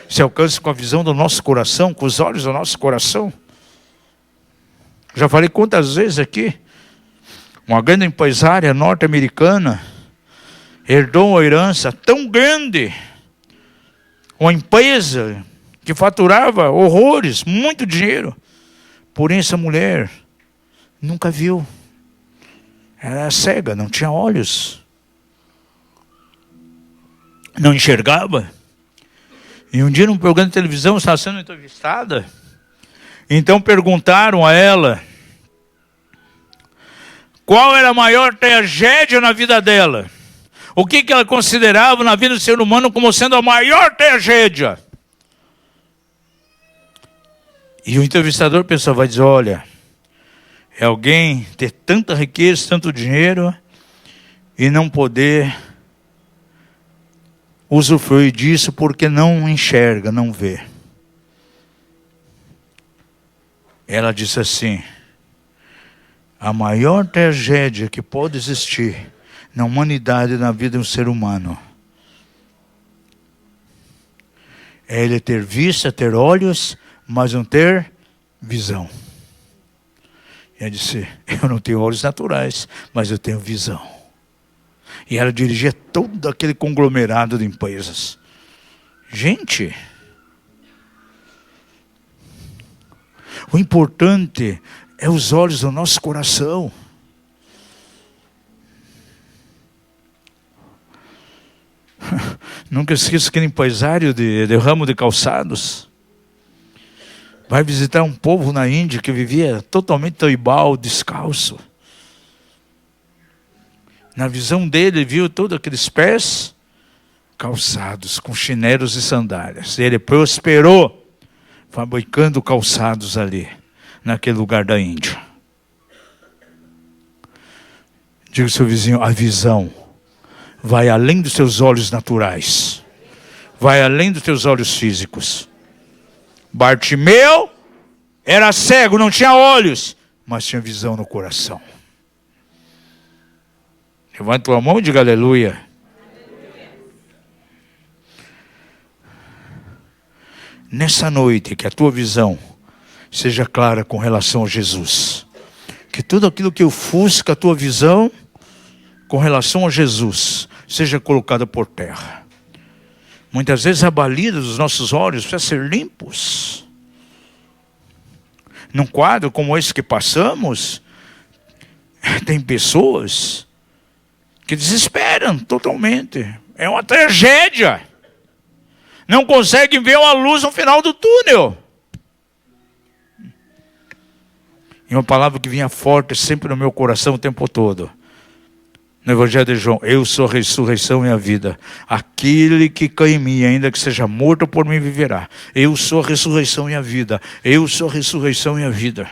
se alcança com a visão do nosso coração, com os olhos do nosso coração. Já falei quantas vezes aqui, uma grande empresária norte-americana herdou uma herança tão grande, uma empresa que faturava horrores, muito dinheiro. Porém, essa mulher nunca viu. Ela era cega, não tinha olhos, não enxergava. E um dia, num programa de televisão, estava sendo entrevistada. Então perguntaram a ela qual era a maior tragédia na vida dela. O que ela considerava na vida do ser humano como sendo a maior tragédia. E o entrevistador pensou, vai dizer: olha, é alguém ter tanta riqueza, tanto dinheiro, e não poder usufruir disso porque não enxerga, não vê. Ela disse assim: a maior tragédia que pode existir na humanidade, na vida de um ser humano, é ele ter vista, ter olhos, mas não ter visão. E ela disse: eu não tenho olhos naturais, mas eu tenho visão. E ela dirigia todo aquele conglomerado de empresas. Gente, o importante é os olhos do nosso coração. Nunca esqueço aquele empresário de ramo de calçados. Vai visitar um povo na Índia que vivia totalmente tribal, descalço. Na visão dele, viu todos aqueles pés calçados, com chinelos e sandálias. Ele prosperou fabricando calçados ali, naquele lugar da Índia. Diga ao seu vizinho: a visão vai além dos seus olhos naturais, vai além dos teus olhos físicos. Bartimeu era cego, não tinha olhos, mas tinha visão no coração. Levanta tua mão e diga aleluia. Nessa noite, que a tua visão seja clara com relação a Jesus. Que tudo aquilo que ofusca a tua visão com relação a Jesus seja colocado por terra. Muitas vezes a balida dos nossos olhos precisa ser limpos. Num quadro como esse que passamos, tem pessoas que desesperam totalmente. É uma tragédia. não conseguem ver uma luz no final do túnel. E uma palavra que vinha forte sempre no meu coração o tempo todo. No Evangelho de João, eu sou a ressurreição e a vida. Aquele que cai em mim, ainda que seja morto, por mim viverá. Eu sou a ressurreição e a vida. Eu sou a ressurreição e a vida.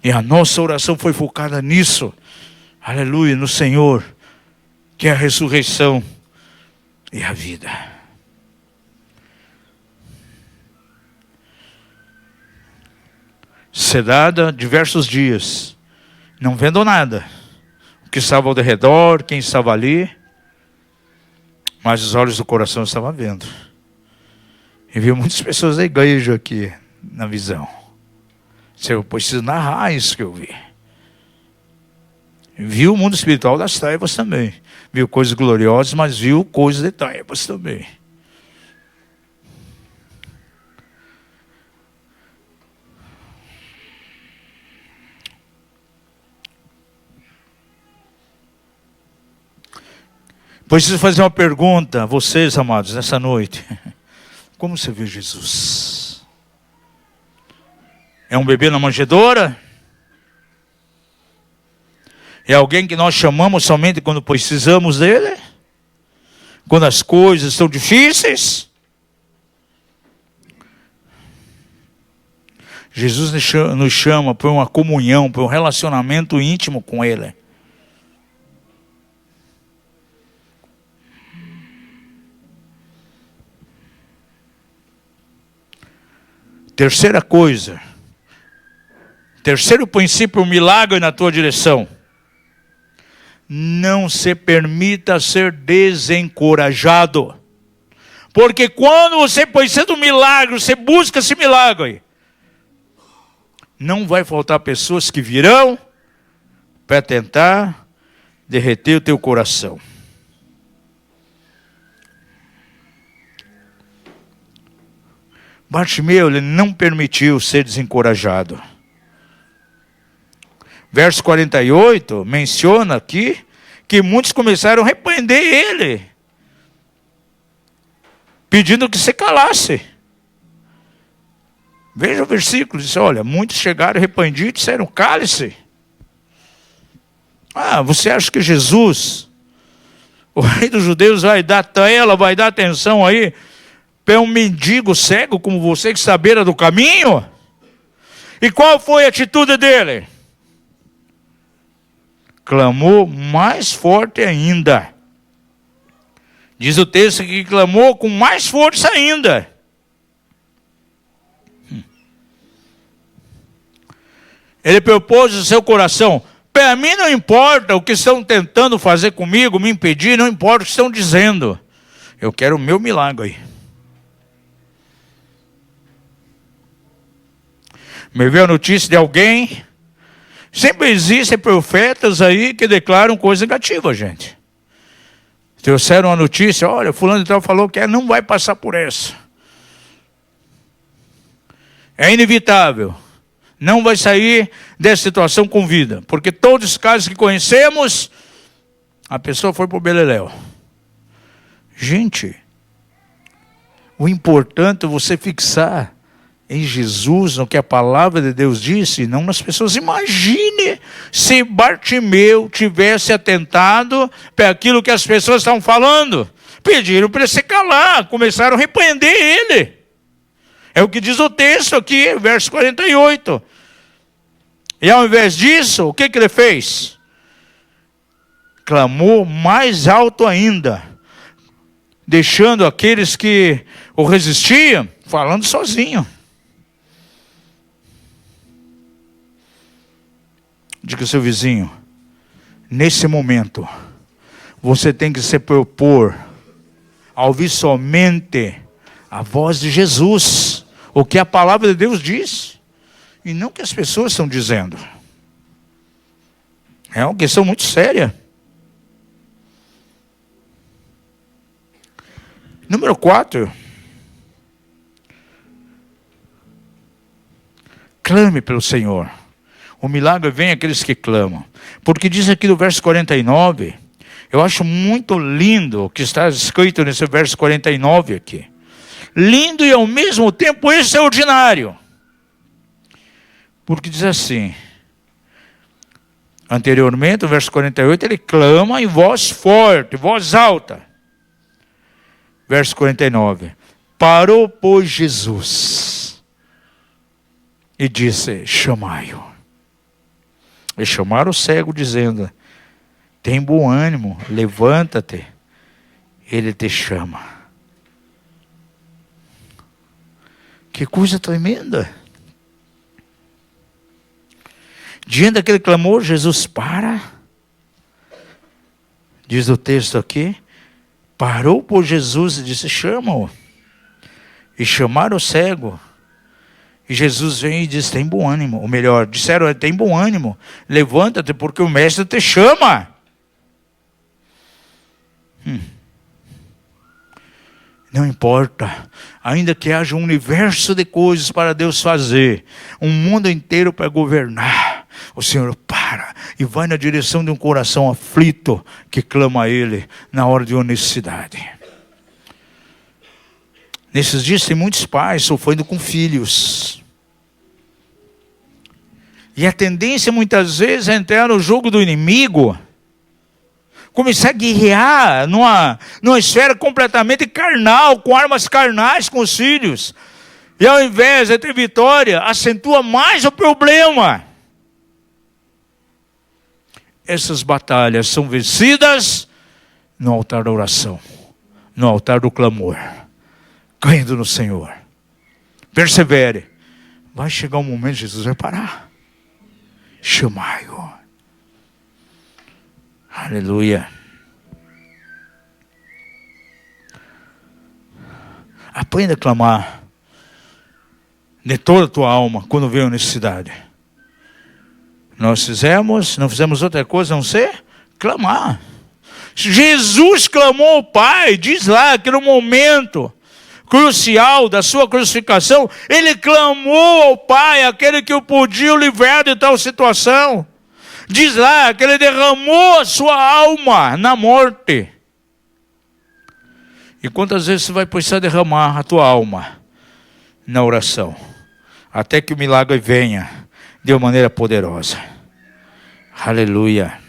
E a nossa oração foi focada nisso. Aleluia, no Senhor, que é a ressurreição e a vida. Sedada diversos dias, não vendo nada. O que estava ao redor, quem estava ali, mas os olhos do coração estavam vendo. E viu muitas pessoas da igreja aqui na visão. Eu preciso narrar isso que eu vi. Viu o mundo espiritual das trevas também. Viu coisas gloriosas, mas viu coisas de trevas também. Preciso fazer uma pergunta a vocês, amados, nessa noite. Como você vê Jesus? É um bebê na manjedoura? É alguém que nós chamamos somente quando precisamos dele? Quando as coisas estão difíceis? Jesus nos chama para uma comunhão, para um relacionamento íntimo com ele. Terceira coisa, terceiro princípio, um milagre na tua direção. Não se permita ser desencorajado. Porque quando você precisa de um milagre, você busca esse milagre, não vai faltar pessoas que virão para tentar derreter o teu coração. Bartimeu, ele não permitiu ser desencorajado. Verso 48 menciona aqui que muitos começaram a repreender ele, pedindo que se calasse. Veja o versículo, diz, olha, muitos chegaram arrependidos e disseram, cale-se. Você acha que Jesus, o rei dos judeus, vai dar tela, vai dar atenção aí para um mendigo cego como você que está à beira do caminho? E qual foi a atitude dele? Clamou mais forte ainda. Diz o texto que clamou com mais força ainda. Ele propôs no seu coração, para mim não importa o que estão tentando fazer comigo, me impedir, não importa o que estão dizendo. Eu quero o meu milagre. Me veio a notícia de alguém. Sempre existem profetas aí que declaram coisa negativa, gente. Trouxeram uma notícia, olha, fulano de tal falou que não vai passar por essa. É inevitável. Não vai sair dessa situação com vida. Porque todos os casos que conhecemos, a pessoa foi para o beleléu. Gente, o importante é você fixar em Jesus, no que a palavra de Deus disse, não nas pessoas. Imagine se Bartimeu tivesse atentado para aquilo que as pessoas estavam falando. Pediram para ele se calar, começaram a repreender ele. É o que diz o texto aqui, verso 48. E ao invés disso, o que ele fez? Clamou mais alto ainda, deixando aqueles que o resistiam, falando sozinho. Diga ao seu vizinho, nesse momento, você tem que se propor a ouvir somente a voz de Jesus, o que a palavra de Deus diz, e não o que as pessoas estão dizendo. É uma questão muito séria. Número 4. Clame pelo Senhor. O milagre vem àqueles que clamam. Porque diz aqui no verso 49, eu acho muito lindo o que está escrito nesse verso 49 aqui. lindo e ao mesmo tempo extraordinário. Porque diz assim, anteriormente, no verso 48, ele clama em voz forte, voz alta. Verso 49, parou, pois, Jesus e disse, chamai-o. E chamaram o cego, dizendo, tem bom ânimo, levanta-te, ele te chama. Que coisa tremenda. Diante daquele clamor, Jesus para. Diz o texto aqui, parou por Jesus e disse, chama-o. E chamaram o cego. E Jesus vem e diz, tem bom ânimo. Ou melhor, disseram, tem bom ânimo. Levanta-te porque o mestre te chama. Não importa. Ainda que haja um universo de coisas para Deus fazer. Um mundo inteiro para governar. O Senhor para e vai na direção de um coração aflito que clama a Ele na hora de uma necessidade. Nesses dias tem muitos pais sofrendo com filhos. E a tendência muitas vezes é entrar no jogo do inimigo, começar a guerrear numa esfera completamente carnal, com armas carnais com os filhos. E ao invés de ter vitória, acentua mais o problema. Essas batalhas são vencidas no altar da oração, no altar do clamor, caindo no Senhor. Persevere. Vai chegar um momento, Jesus vai parar. Chamai-o. Aleluia. Aprenda a clamar de toda a tua alma quando vem a necessidade. Não fizemos outra coisa a não ser clamar. Jesus clamou ao Pai, diz lá que no momento crucial da sua crucificação, ele clamou ao Pai, aquele que o podia livrar de tal situação. Diz lá que ele derramou a sua alma na morte. E quantas vezes você vai precisar derramar a tua alma na oração? Até que o milagre venha de uma maneira poderosa. Aleluia.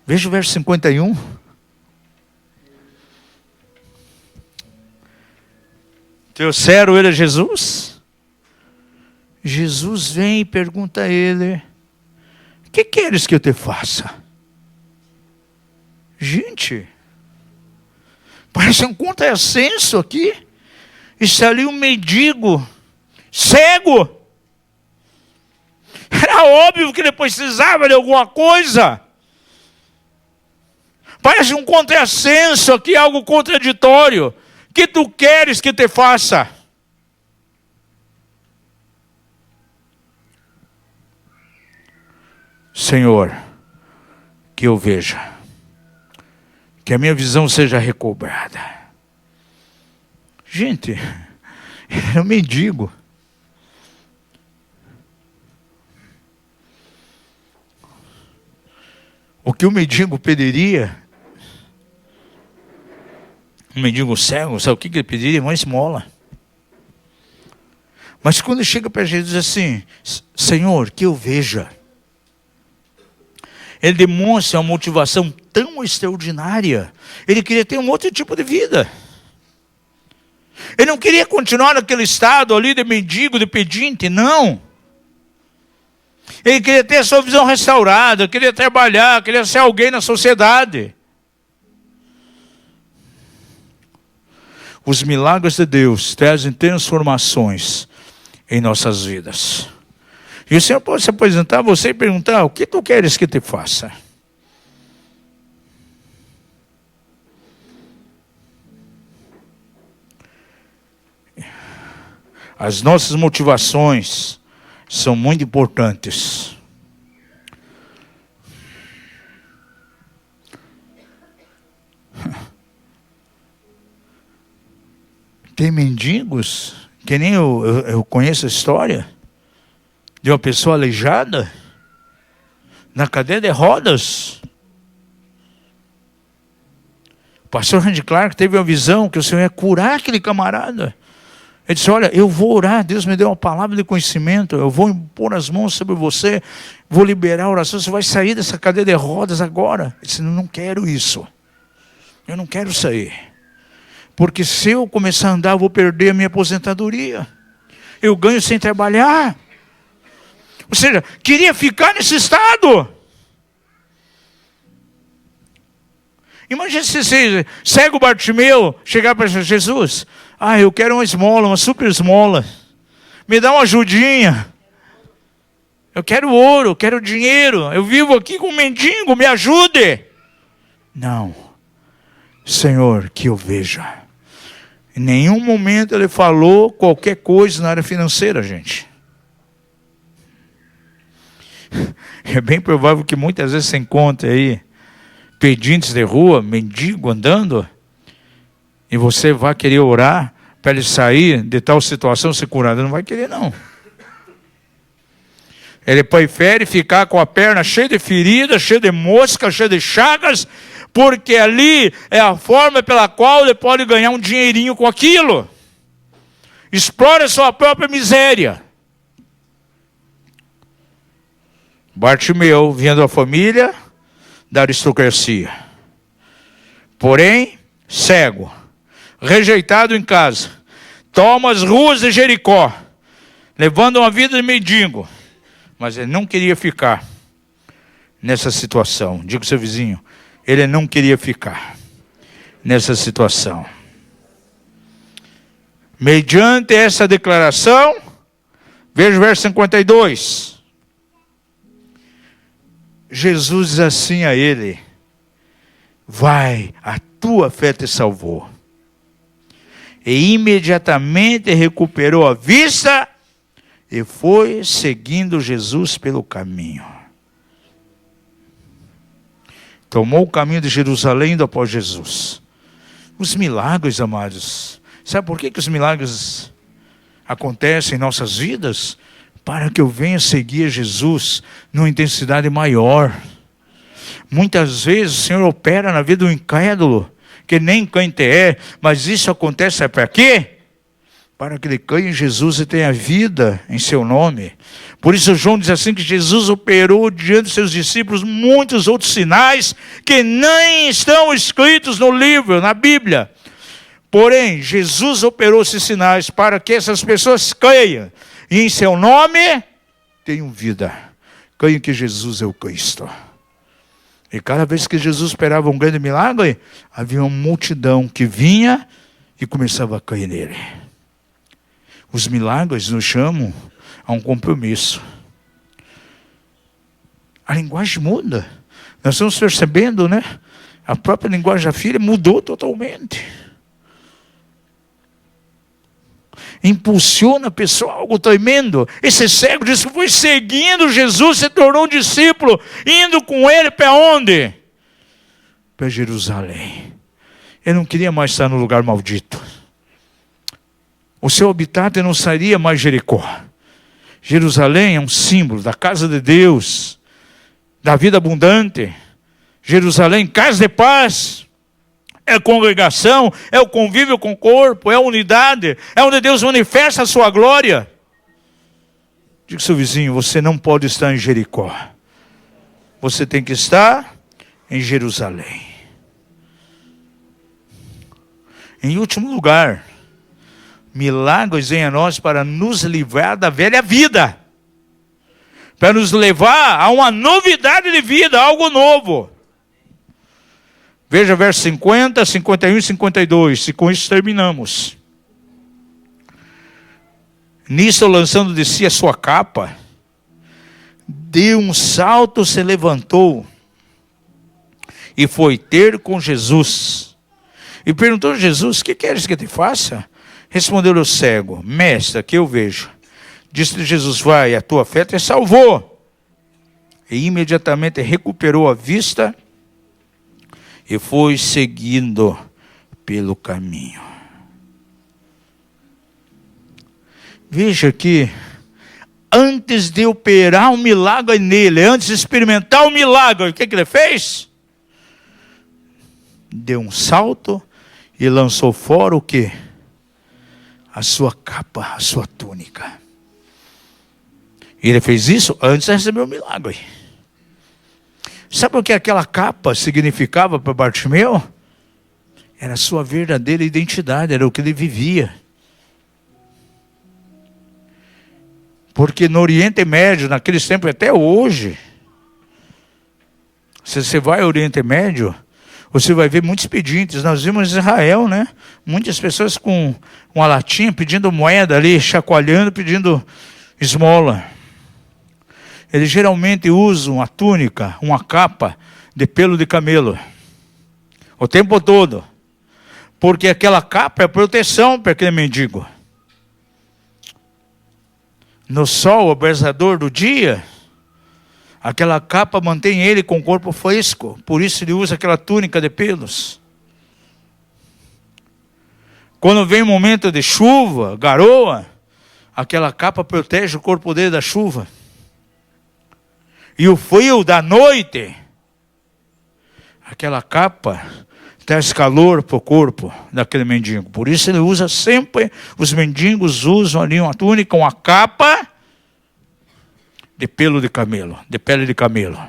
Veja o verso 51. Teu servo, ele é Jesus. Jesus vem e pergunta a ele, o que queres que eu te faça? Gente, parece um contrassenso aqui. Está ali um mendigo, cego. Era óbvio que ele precisava de alguma coisa. Parece um contrassenso aqui, algo contraditório. O que tu queres que te faça? Senhor, que eu veja, que a minha visão seja recobrada. Gente, ele era um mendigo. O que o mendigo pediria? Um mendigo cego, sabe o que ele pediria? Uma esmola. Mas quando chega para Jesus assim, Senhor, que eu veja. Ele demonstra uma motivação tão extraordinária. Ele queria ter um outro tipo de vida. Ele não queria continuar naquele estado ali de mendigo, de pedinte, não. Ele queria ter a sua visão restaurada, queria trabalhar, queria ser alguém na sociedade. Os milagres de Deus trazem transformações em nossas vidas. E o Senhor pode se apresentar a você e perguntar, o que tu queres que te faça? As nossas motivações são muito importantes. Tem mendigos, que nem eu conheço a história, de uma pessoa aleijada, na cadeira de rodas. O pastor Randy Clark teve uma visão que o Senhor ia curar aquele camarada. Ele disse, olha, eu vou orar, Deus me deu uma palavra de conhecimento, eu vou impor as mãos sobre você, vou liberar a oração, você vai sair dessa cadeira de rodas agora. Ele disse, não quero isso. Eu não quero sair. Porque se eu começar a andar, eu vou perder a minha aposentadoria. Eu ganho sem trabalhar. Ou seja, queria ficar nesse estado. Imagina se cego Bartimeu chegar para Jesus. Eu quero uma esmola, uma super esmola. Me dá uma ajudinha. Eu quero ouro, eu quero dinheiro. Eu vivo aqui com um mendigo, me ajude. Não. Senhor, que eu veja. Em nenhum momento ele falou qualquer coisa na área financeira, gente. É bem provável que muitas vezes você encontre aí pedintes de rua, mendigo andando, e você vai querer orar para ele sair de tal situação, ser curado. Não vai querer, não. Ele prefere ficar com a perna cheia de feridas, cheia de moscas, cheia de chagas, porque ali é a forma pela qual ele pode ganhar um dinheirinho com aquilo. Explora a sua própria miséria. Bartimeu, vindo da família da aristocracia, porém cego, rejeitado em casa, toma as ruas de Jericó, levando uma vida de mendigo, mas ele não queria ficar nessa situação. Diga ao seu vizinho, ele não queria ficar nessa situação. Mediante essa declaração, veja o verso 52. Jesus diz assim a ele, vai, a tua fé te salvou. E imediatamente recuperou a vista e foi seguindo Jesus pelo caminho. Tomou o caminho de Jerusalém indo após Jesus. Os milagres, amados. Sabe por que os milagres acontecem em nossas vidas? Para que eu venha seguir Jesus numa intensidade maior. Muitas vezes o Senhor opera na vida do incrédulo, que nem crente é, mas isso acontece para quê? Para que ele creia em Jesus e tenha vida em seu nome. Por isso João diz assim que Jesus operou diante dos seus discípulos muitos outros sinais que nem estão escritos no livro, na Bíblia. Porém, Jesus operou esses sinais para que essas pessoas creiam e em seu nome tenham vida. Creiam que Jesus é o Cristo. E cada vez que Jesus esperava um grande milagre, havia uma multidão que vinha e começava a crer nele. Os milagres nos chamam a um compromisso. A linguagem muda. Nós estamos percebendo, né? A própria linguagem da filha mudou totalmente. Impulsiona a pessoa algo tremendo. Esse cego disse que foi seguindo Jesus, se tornou um discípulo, indo com ele para onde? Para Jerusalém. Ele não queria mais estar no lugar maldito. O seu habitat não seria mais Jericó. Jerusalém é um símbolo da casa de Deus, da vida abundante. Jerusalém, casa de paz. É a congregação, é o convívio com o corpo, é a unidade, é onde Deus manifesta a sua glória. Diga ao seu vizinho, você não pode estar em Jericó. Você tem que estar em Jerusalém. Em último lugar, milagres vêm a nós para nos livrar da velha vida. Para nos levar a uma novidade de vida, algo novo. Veja versos 50, 51 e 52, e com isso terminamos. Nisso, lançando de si a sua capa, de um salto se levantou e foi ter com Jesus. E perguntou a Jesus, que queres que te faça? Respondeu-lhe o cego, mestre, que eu vejo. Disse-lhe Jesus, vai, a tua fé te salvou. E imediatamente recuperou a vista e foi seguindo pelo caminho. Veja que antes de operar um milagre nele, antes de experimentar o milagre, o que ele fez? deu um salto e lançou fora o quê? A sua capa, a sua túnica. E ele fez isso antes de receber o milagre. Sabe o que aquela capa significava para Bartimeu? Era a sua verdadeira identidade, era o que ele vivia. Porque no Oriente Médio, naqueles tempos, até hoje, se você vai ao Oriente Médio, você vai ver muitos pedintes. Nós vimos em Israel, né? Muitas pessoas com uma latinha pedindo moeda ali, chacoalhando, pedindo esmola. Eles geralmente usam a túnica, uma capa de pelo de camelo, o tempo todo. Porque aquela capa é proteção para aquele mendigo. No sol abrasador do dia, aquela capa mantém ele com o corpo fresco. Por isso ele usa aquela túnica de pelos. Quando vem momento de chuva, garoa, aquela capa protege o corpo dele da chuva. E o frio da noite, aquela capa traz calor para o corpo daquele mendigo. Por isso ele usa sempre, os mendigos usam ali uma túnica, uma capa de pelo de camelo, de pele de camelo.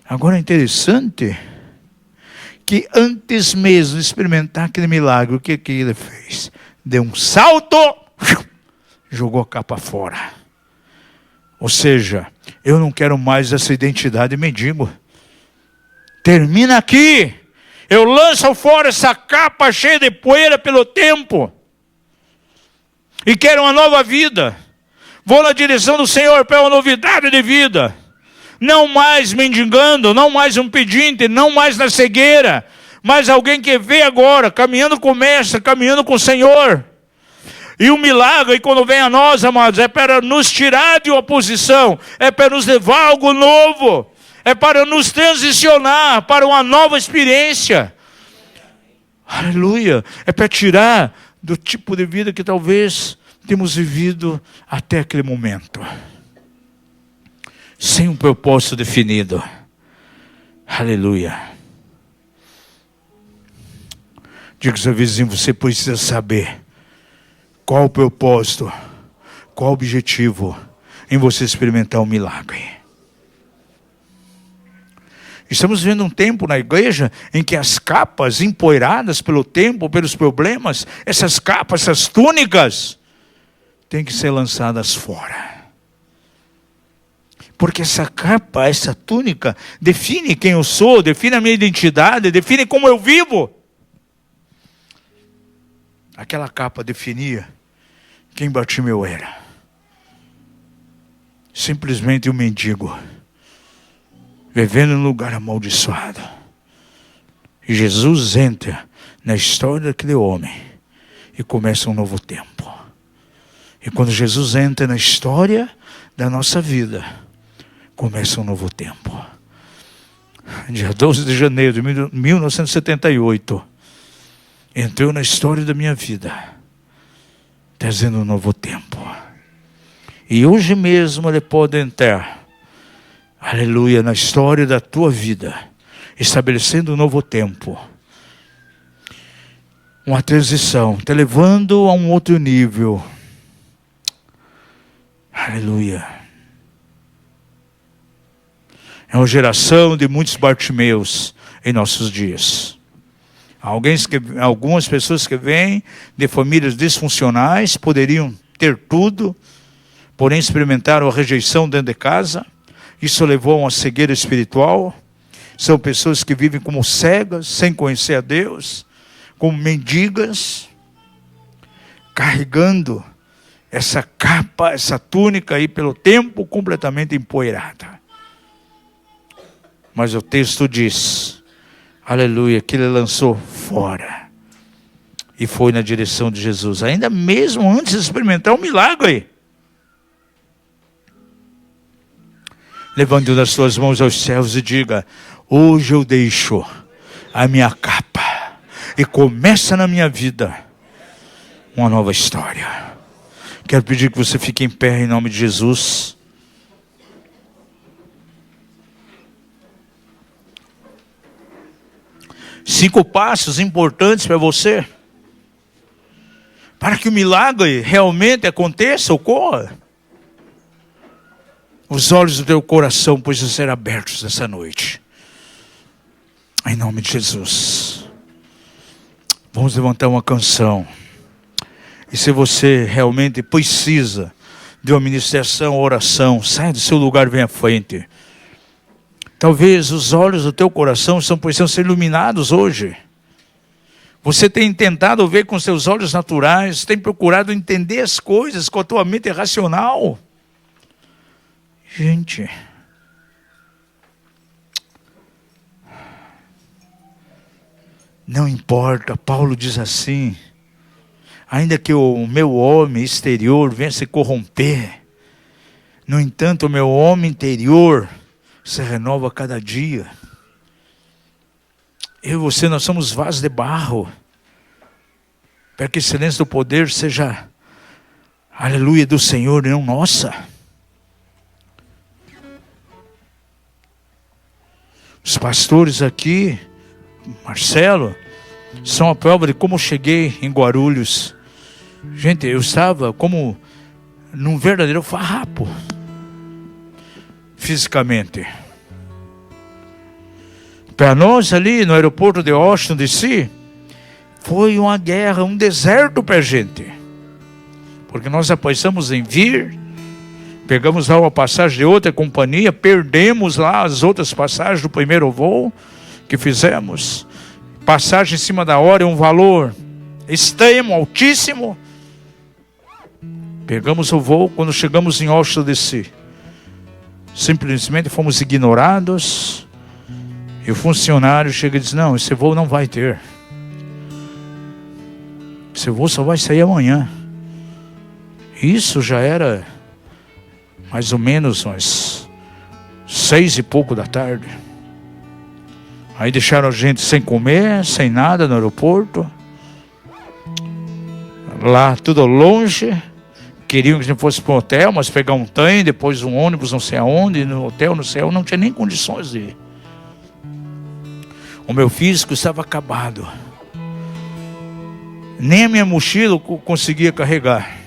Agora é interessante que antes mesmo de experimentar aquele milagre, o que ele fez? Deu um salto, jogou a capa fora. Ou seja, eu não quero mais essa identidade de mendigo. Termina aqui. Eu lanço fora essa capa cheia de poeira pelo tempo. E quero uma nova vida. Vou na direção do Senhor para uma novidade de vida. Não mais mendigando, não mais um pedinte, não mais na cegueira. Mas alguém que vê agora, caminhando com o Mestre, caminhando com o Senhor. E o milagre, quando vem a nós, amados, é para nos tirar de uma posição, é para nos levar a algo novo, é para nos transicionar para uma nova experiência. Aleluia! É para tirar do tipo de vida que talvez temos vivido até aquele momento. Sem um propósito definido. Aleluia! Diga ao seu vizinho, você precisa saber qual o propósito, qual o objetivo em você experimentar um milagre. Estamos vivendo um tempo na igreja em que as capas empoeiradas pelo tempo, pelos problemas, essas capas, essas túnicas, têm que ser lançadas fora. Porque essa capa, essa túnica, define quem eu sou, define a minha identidade, define como eu vivo. Aquela capa definia quem Bartimeu era. Simplesmente um mendigo, vivendo num lugar amaldiçoado. E Jesus entra na história daquele homem e começa um novo tempo. E quando Jesus entra na história da nossa vida, começa um novo tempo. Dia 12 de janeiro de 1978, entrou na história da minha vida, trazendo um novo tempo. E hoje mesmo ele pode entrar, aleluia, na história da tua vida, estabelecendo um novo tempo. Uma transição, te levando a um outro nível. Aleluia. É uma geração de muitos Bartimeus em nossos dias. Algumas pessoas que vêm de famílias disfuncionais poderiam ter tudo, porém experimentaram a rejeição dentro de casa. Isso levou a uma cegueira espiritual. São pessoas que vivem como cegas, sem conhecer a Deus, como mendigas, carregando essa capa, essa túnica aí pelo tempo completamente empoeirada. Mas o texto diz, aleluia, que ele lançou fora e foi na direção de Jesus, ainda mesmo antes de experimentar um milagre. Levante uma das suas mãos aos céus e diga, hoje eu deixo a minha capa e começa na minha vida uma nova história. Quero pedir que você fique em pé em nome de Jesus. 5 passos importantes para você, para que o milagre realmente aconteça, ocorra. Os olhos do teu coração precisam ser abertos nessa noite. Em nome de Jesus. Vamos levantar uma canção. E se você realmente precisa de uma ministração, oração, sai do seu lugar e vem à frente. Talvez os olhos do teu coração precisam ser iluminados hoje. Você tem tentado ver com seus olhos naturais, tem procurado entender as coisas com a tua mente racional. Gente, não importa, Paulo diz assim, ainda que o meu homem exterior venha se corromper, no entanto o meu homem interior se renova a cada dia. Eu e você, nós somos vasos de barro, para que a excelência do poder seja, aleluia, do Senhor e não nossa. Os pastores aqui, Marcelo, são a prova de como eu cheguei em Guarulhos. Gente, eu estava como num verdadeiro farrapo, fisicamente. Para nós ali no aeroporto de Washington DC, foi uma guerra, um deserto para a gente. Porque nós apoiamos em vir, pegamos lá uma passagem de outra companhia, perdemos lá as outras passagens do primeiro voo que fizemos. Passagem em cima da hora é um valor extremo, altíssimo. Pegamos o voo, quando chegamos em Washington DC, simplesmente fomos ignorados. E o funcionário chega e diz, não, esse voo não vai ter. Esse voo só vai sair amanhã. Isso já era mais ou menos umas 6 e pouco da tarde. Aí deixaram a gente sem comer, sem nada no aeroporto. Lá tudo longe. Queriam que a gente fosse para um hotel, mas pegar um trem, depois um ônibus não sei aonde, no hotel não sei aonde, não tinha nem condições de ir. O meu físico estava acabado. Nem a minha mochila eu conseguia carregar.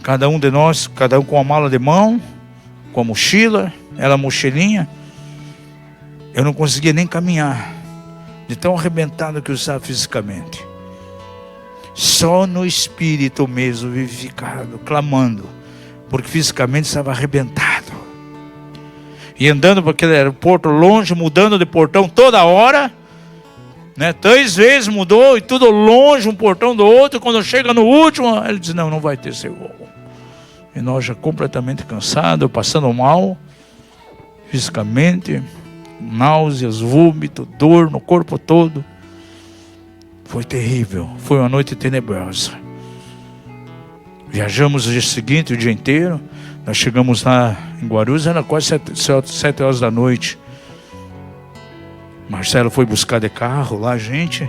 Cada um de nós, cada um com a mala de mão, com a mochila, ela a mochilinha. Eu não conseguia nem caminhar, de tão arrebentado que eu estava fisicamente. Só no espírito mesmo, vivificado, clamando, porque fisicamente estava arrebentado. E andando para aquele aeroporto longe, mudando de portão toda hora, né? 3 vezes mudou e tudo longe, um portão do outro. Quando chega no último, ele diz, não vai ter seu voo. E nós já completamente cansados, passando mal, fisicamente, náuseas, vômito, dor no corpo todo. Foi terrível, foi uma noite tenebrosa. Viajamos o dia seguinte, o dia inteiro. Nós chegamos lá em Guarulhos, era quase 7 horas da noite. Marcelo foi buscar de carro lá, gente.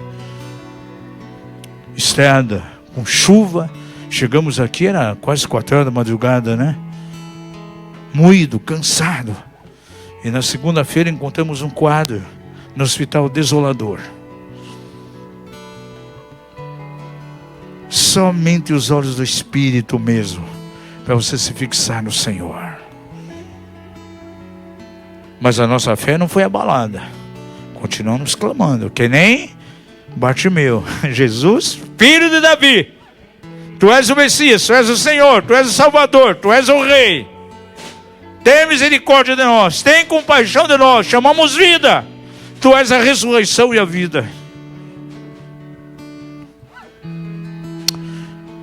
Estrada com chuva. Chegamos aqui, era quase 4 horas da madrugada, né? Moído, cansado. E na segunda-feira encontramos um quadro no Hospital Desolador. Somente os olhos do Espírito mesmo, para você se fixar no Senhor. Mas a nossa fé não foi abalada. Continuamos clamando, que nem Bartimeu. Jesus, filho de Davi, Tu és o Messias, Tu és o Senhor, Tu és o Salvador, Tu és o Rei. Tem misericórdia de nós, tem compaixão de nós, chamamos vida. Tu és a ressurreição e a vida.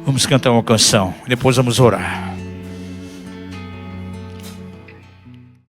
Vamos cantar uma canção, depois vamos orar.